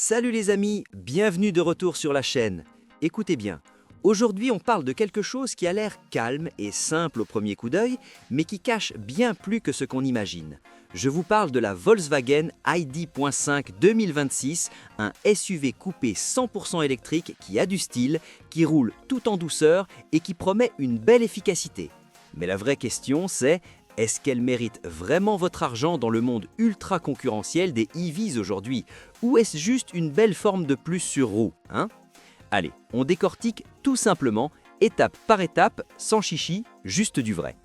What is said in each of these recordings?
Salut les amis, bienvenue de retour sur la chaîne. Écoutez bien, aujourd'hui on parle de quelque chose qui a l'air calme et simple au premier coup d'œil, mais qui cache bien plus que ce qu'on imagine. Je vous parle de la Volkswagen ID.5 2026, un SUV coupé 100% électrique qui a du style, qui roule tout en douceur et qui promet une belle efficacité. Mais la vraie question c'est, est-ce qu'elle mérite vraiment votre argent dans le monde ultra concurrentiel des EVs aujourd'hui? Ou est-ce juste une belle forme de plus sur roue, hein? Allez, on décortique tout simplement, étape par étape, sans chichi, juste du vrai.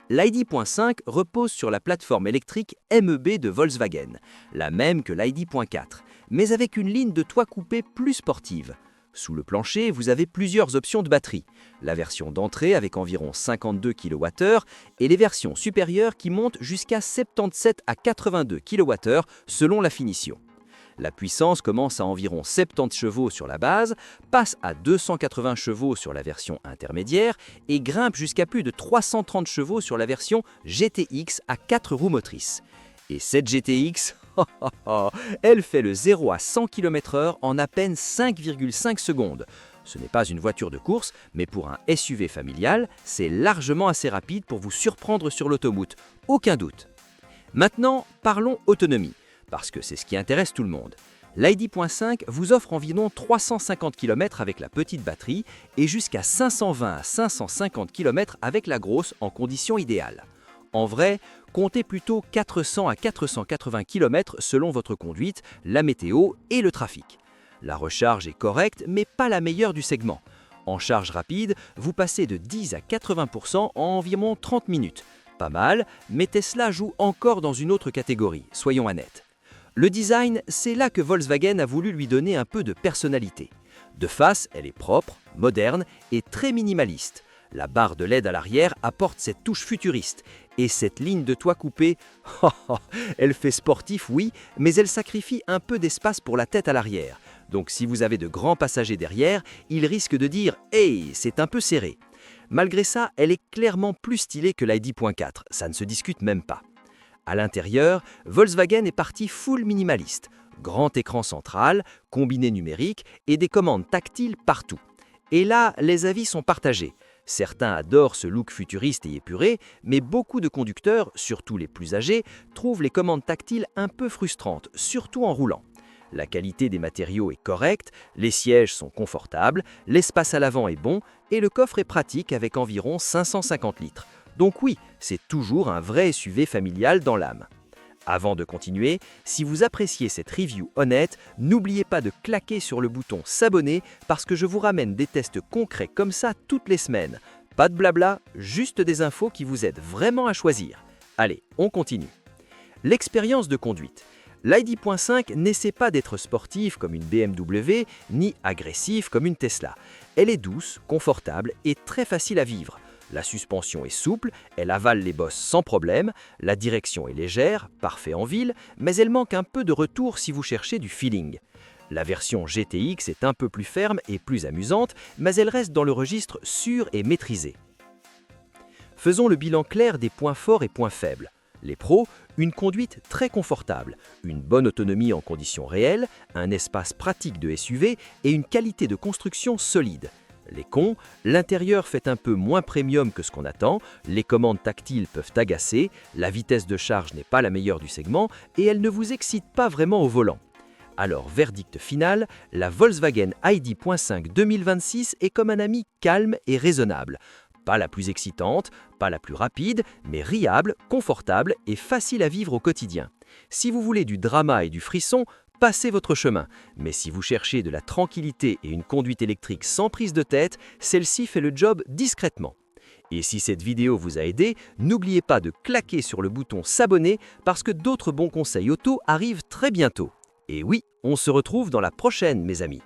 L'ID.5 repose sur la plateforme électrique MEB de Volkswagen, la même que l'ID.4, mais avec une ligne de toit coupé plus sportive. Sous le plancher, vous avez plusieurs options de batterie. La version d'entrée avec environ 52 kWh et les versions supérieures qui montent jusqu'à 77 à 82 kWh selon la finition. La puissance commence à environ 70 chevaux sur la base, passe à 280 chevaux sur la version intermédiaire et grimpe jusqu'à plus de 330 chevaux sur la version GTX à 4 roues motrices. Et cette GTX, elle fait le 0 à 100 km/h en à peine 5,5 secondes. Ce n'est pas une voiture de course, mais pour un SUV familial, c'est largement assez rapide pour vous surprendre sur l'autoroute, aucun doute. Maintenant, parlons autonomie, parce que c'est ce qui intéresse tout le monde. L'ID.5 vous offre environ 350 km avec la petite batterie et jusqu'à 520 à 550 km avec la grosse en conditions idéales. En vrai, comptez plutôt 400 à 480 km selon votre conduite, la météo et le trafic. La recharge est correcte, mais pas la meilleure du segment. En charge rapide, vous passez de 10 à 80% en environ 30 minutes. Pas mal, mais Tesla joue encore dans une autre catégorie, soyons honnêtes. Le design, c'est là que Volkswagen a voulu lui donner un peu de personnalité. De face, elle est propre, moderne et très minimaliste. La barre de LED à l'arrière apporte cette touche futuriste. Et cette ligne de toit coupé, elle fait sportif oui, mais elle sacrifie un peu d'espace pour la tête à l'arrière. Donc si vous avez de grands passagers derrière, ils risquent de dire « Hey, c'est un peu serré ». Malgré ça, elle est clairement plus stylée que l'ID.4, ça ne se discute même pas. À l'intérieur, Volkswagen est parti full minimaliste. Grand écran central, combiné numérique et des commandes tactiles partout. Et là, les avis sont partagés. Certains adorent ce look futuriste et épuré, mais beaucoup de conducteurs, surtout les plus âgés, trouvent les commandes tactiles un peu frustrantes, surtout en roulant. La qualité des matériaux est correcte, les sièges sont confortables, l'espace à l'avant est bon et le coffre est pratique avec environ 550 litres. Donc oui, c'est toujours un vrai SUV familial dans l'âme. Avant de continuer, si vous appréciez cette review honnête, n'oubliez pas de claquer sur le bouton s'abonner parce que je vous ramène des tests concrets comme ça toutes les semaines. Pas de blabla, juste des infos qui vous aident vraiment à choisir. Allez, on continue. L'expérience de conduite. L'ID.5 n'essaie pas d'être sportive comme une BMW, ni agressive comme une Tesla. Elle est douce, confortable et très facile à vivre. La suspension est souple, elle avale les bosses sans problème, la direction est légère, parfait en ville, mais elle manque un peu de retour si vous cherchez du feeling. La version GTX est un peu plus ferme et plus amusante, mais elle reste dans le registre sûr et maîtrisé. Faisons le bilan clair des points forts et points faibles. Les pros, une conduite très confortable, une bonne autonomie en conditions réelles, un espace pratique de SUV et une qualité de construction solide. Les cons, l'intérieur fait un peu moins premium que ce qu'on attend, les commandes tactiles peuvent agacer, la vitesse de charge n'est pas la meilleure du segment et elle ne vous excite pas vraiment au volant. Alors, verdict final, la Volkswagen ID.5 2026 est comme un ami calme et raisonnable. Pas la plus excitante, pas la plus rapide, mais riable, confortable et facile à vivre au quotidien. Si vous voulez du drama et du frisson, passez votre chemin. Mais si vous cherchez de la tranquillité et une conduite électrique sans prise de tête, celle-ci fait le job discrètement. Et si cette vidéo vous a aidé, n'oubliez pas de claquer sur le bouton s'abonner parce que d'autres bons conseils auto arrivent très bientôt. Et oui, on se retrouve dans la prochaine, mes amis.